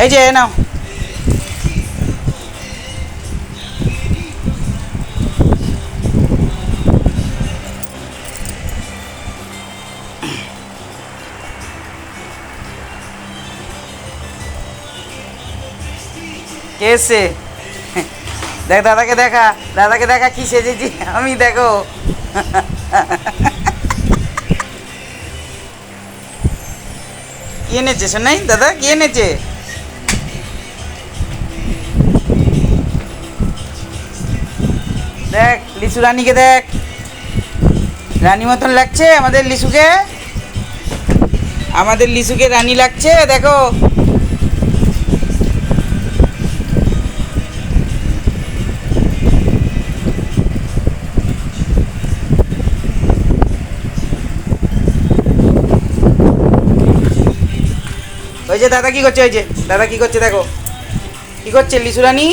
এই যে নাও। কে এসছে? দেখ দাদাকে দেখা, দাদাকে দেখা কি সেজেছি আমি, দেখো। কি এনেছে শোনাই দাদা, কি এনেছে? দেখ লিচু রানীকে দেখ, রানী মতন লাগছে আমাদের লিচুকে, আমাদের লিচুকে রানী লাগছে দেখো। ওই যে দাদা কি করছে, ওই যে দাদা কি করছে দেখো, কি করছে লিচু রানী।